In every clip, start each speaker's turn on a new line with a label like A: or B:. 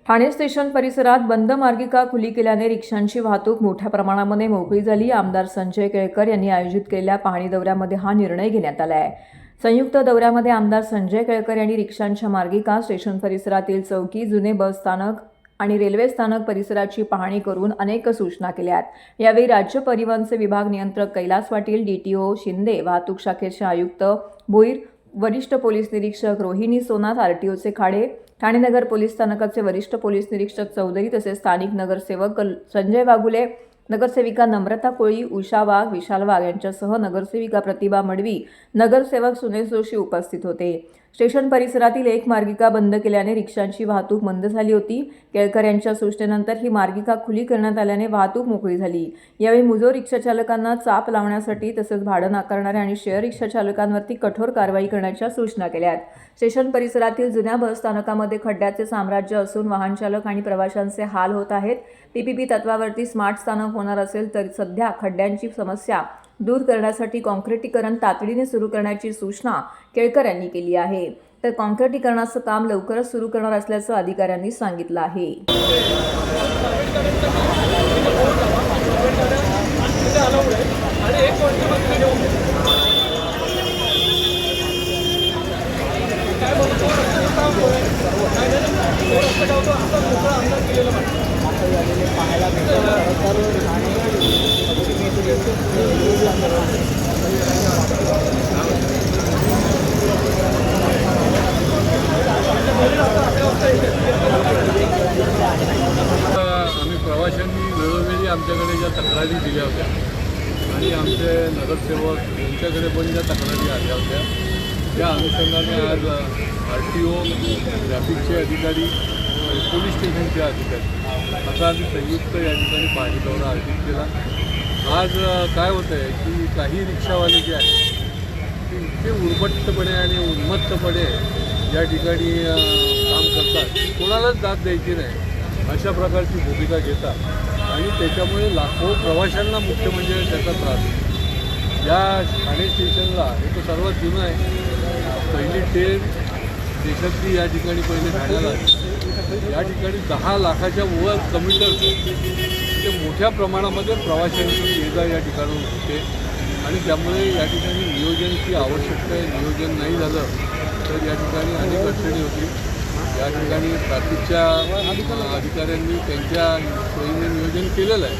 A: Thane station परिसरात बंद मार्गिका खुली केल्याने रिक्षांची वाहतूक मोठ्या प्रमाणामध्ये मोकळी झाली. आमदार संजय केळकर यांनी आयोजित केलेल्या पाहणी दौऱ्यामध्ये हा निर्णय घेण्यात आला आहे. संयुक्त दौऱ्यामध्ये आमदार संजय केळकर यांनी रिक्षांच्या मार्गिका, स्टेशन परिसरातील चौकी, जुने बस स्थानक आणि रेल्वे स्थानक परिसराची पाहणी करून अनेक सूचना केल्या. यावेळी राज्य परिवहनचे विभाग नियंत्रक कैलास पाटील, DTO शिंदे, वाहतूक शाखेचे आयुक्त भोईर, वरिष्ठ पोलीस निरीक्षक रोहिणी सोनार, RTOचे खाडे, ठाणे नगर पोलीस स्थानकाचे वरिष्ठ पोलीस निरीक्षक चौधरी तसेच स्थानिक नगरसेवक संजय वाघुले, नगरसेविका नम्रता कोळी, उषा वाघ, विशाल वाघ यांच्यासह नगरसेविका प्रतिभा मडवी, नगरसेवक सुनेश जोशी उपस्थित होते. स्टेशन परिसरातील एक मार्गिका बंद केल्याने रिक्षांची वाहतूक मंद झाली होती. केळकर यांच्या सूचनेनंतर ही मार्गिका खुली करण्यात आल्याने वाहतूक मोकळी झाली. यावेळी मुजोर रिक्षा चालकांना चाप लावण्यासाठी तसेच भाडं नाकारणाऱ्या आणि शेअर रिक्षा चालकांवरती कठोर कारवाई करण्याच्या सूचना केल्या. स्टेशन परिसरातील जुन्या बस स्थानकामध्ये खड्ड्याचे साम्राज्य असून वाहन चालक आणि प्रवाशांचे हाल होत आहेत. PPP तत्वावरती स्मार्ट स्थानक होणार असेल तर सध्या खड्ड्यांची समस्या दूर करण्यासाठी काँक्रिटीकरण तातडीने सुरू करण्याची सूचना केळकर यांनी केली आहे. तर काँक्रिटीकरणाचं काम लवकरच सुरू करणार असल्याचं अधिकाऱ्यांनी सांगितलं आहे.
B: आम्ही प्रवाशांनी वेळोवेळी आमच्याकडे ज्या तक्रारी दिल्या होत्या आणि आमचे नगरसेवक यांच्याकडे पण ज्या तक्रारी आल्या होत्या त्या अनुषंगाने आज RTO, ट्रॅफिकचे अधिकारी आणि पोलीस स्टेशनचे अधिकारी असा आम्ही संयुक्त या ठिकाणी पाहणी दौरा आयोजित केला. आज काय होतं आहे की काही रिक्षावाले जे आहेत ते इतके उर्मत्तपणे आणि उन्मत्तपणे या ठिकाणी काम करतात, कोणालाच दाद द्यायची नाही अशा प्रकारची भूमिका घेतात आणि त्याच्यामुळे लाखो प्रवाशांना मुख्य म्हणजे त्याचा त्रास होतो. या ठाणे स्टेशनला हे तर सर्वात जुनं आहे. पहिली ट्रेन देशातली या ठिकाणी पहिले ठाण्याला या ठिकाणी 10 लाखाच्या वर कम्युटर्स म्हणजे मोठ्या प्रमाणामध्ये प्रवाशांची ये-जा या ठिकाणून होते आणि त्यामुळे या ठिकाणी नियोजनाची आवश्यकता आहे. नियोजन नाही झालं तर या ठिकाणी अनेक अडचणी होतील. या ठिकाणी ट्रॅफिकच्या अधिकाऱ्यांनी त्यांच्या सोयीने नियोजन केलेलं आहे,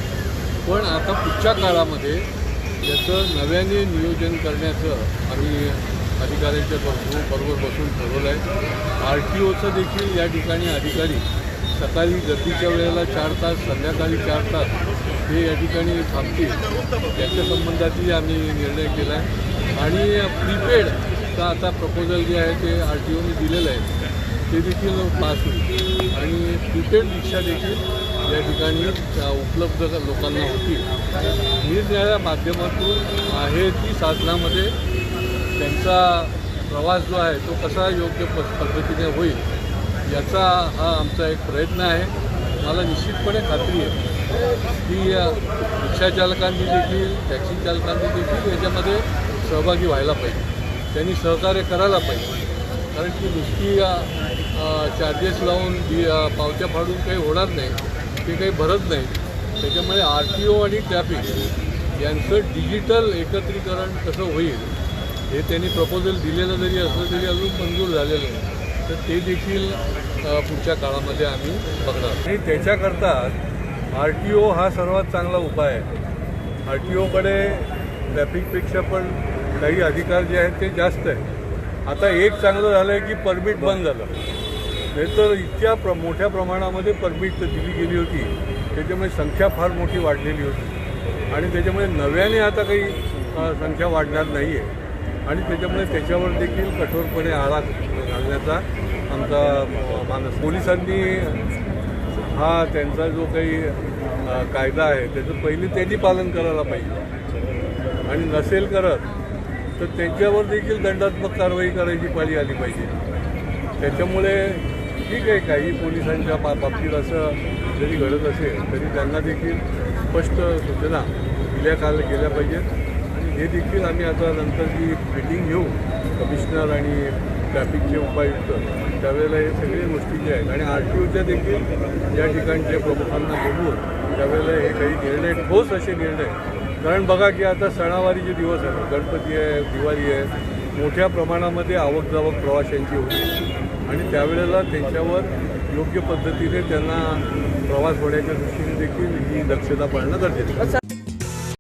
B: पण आता पुढच्या काळामध्ये याचं नव्याने नियोजन करण्याचं आम्ही अधिकाऱ्यांच्या बरोबर बसून ठरवलं आहे. RTOचं देखील या ठिकाणी अधिकारी सकाळी गर्दीच्या वेळेला 4 तास, संध्याकाळी 4 तास हे या ठिकाणी थांबतील याच्या संबंधातही आम्ही निर्णय केला आहे. आणि प्रीपेडचा आता प्रपोजल जे आहे ते RTOने दिलेलं आहे ते देखील पास होईल आणि प्रीपेड रिक्षा देखील या ठिकाणी उपलब्ध लोकांना होतील. निरनिराळ्या माध्यमातून आहे ती साधनामध्ये त्यांचा प्रवास जो आहे तो कसा योग्य पद्धतीने होईल याचा हा आमचा एक प्रयत्न आहे. मला निश्चितपणे खात्री आहे की रिक्षा चालकांनी देखील, टॅक्सी चालकांनी देखील याच्यामध्ये सहभागी व्हायला पाहिजे. त्यांनी सहकार्य करायला पाहिजे, कारण की नुसती चार्जेस लावून पावत्या फाडून काही होणार नाही, ते काही भरत नाही. त्याच्यामुळे RTO आणि ट्रॅफिक यांचं डिजिटल एकत्रीकरण कसं होईल हे त्यांनी प्रपोजल दिलेलं जरी असलं तरी अजून मंजूर झालेलं नाही, तर ते देखील पुढच्या काळामध्ये आम्ही बघणार. आणि त्याच्याकरता RTO हा सर्वात चांगला उपाय आहे. RTOकडे ट्रॅफिकपेक्षा पण काही अधिकार जे आहेत ते जास्त आहे. आता एक चांगलं झालं आहे की परमिट बंद झालं, नाहीतर इतक्या मोठ्या प्रमाणामध्ये परमिट दिली गेली होती, त्याच्यामुळे संख्या फार मोठी वाढलेली होती आणि त्याच्यामुळे नव्याने आता काही संख्या वाढणार नाही आहे आणि त्याच्यामुळे त्याच्यावर देखील कठोरपणे आळा घालण्याचा आमचा मानस. पोलिसांनी हा त्यांचा जो काही कायदा आहे त्याचं पहिले त्यांनी पालन करायला पाहिजे आणि नसेल करत तर त्यांच्यावर देखील दंडात्मक कारवाई करायची पाळी आली पाहिजे. त्याच्यामुळे ठीक आहे, काही पोलिसांच्या बाबतीत असं जरी घडत असेल तरी त्यांना देखील स्पष्ट सूचना गेल्या पाहिजेत आणि हे देखील आम्ही आता नंतर जी मीटिंग घेऊ कमिशनर आणि ट्रॅफिकचे उपायुक्त त्यावेळेला हे सगळे गोष्टी जे आहेत आणि RTOच्या देखील या ठिकाणच्या प्रमुखांना बघून त्यावेळेला हे काही निर्णय ठोस असे निर्णय कारण बघा की आता सणावारीचे दिवस आहेत, गणपती आहे, दिवाळी आहे, मोठ्या प्रमाणामध्ये आवक जावक प्रवाशांची होती आणि त्यावेळेला त्यांच्यावर योग्य पद्धतीने त्यांना प्रवास होण्याच्या दृष्टीने देखील ही दक्षता पाळणं गरजेचं आहे.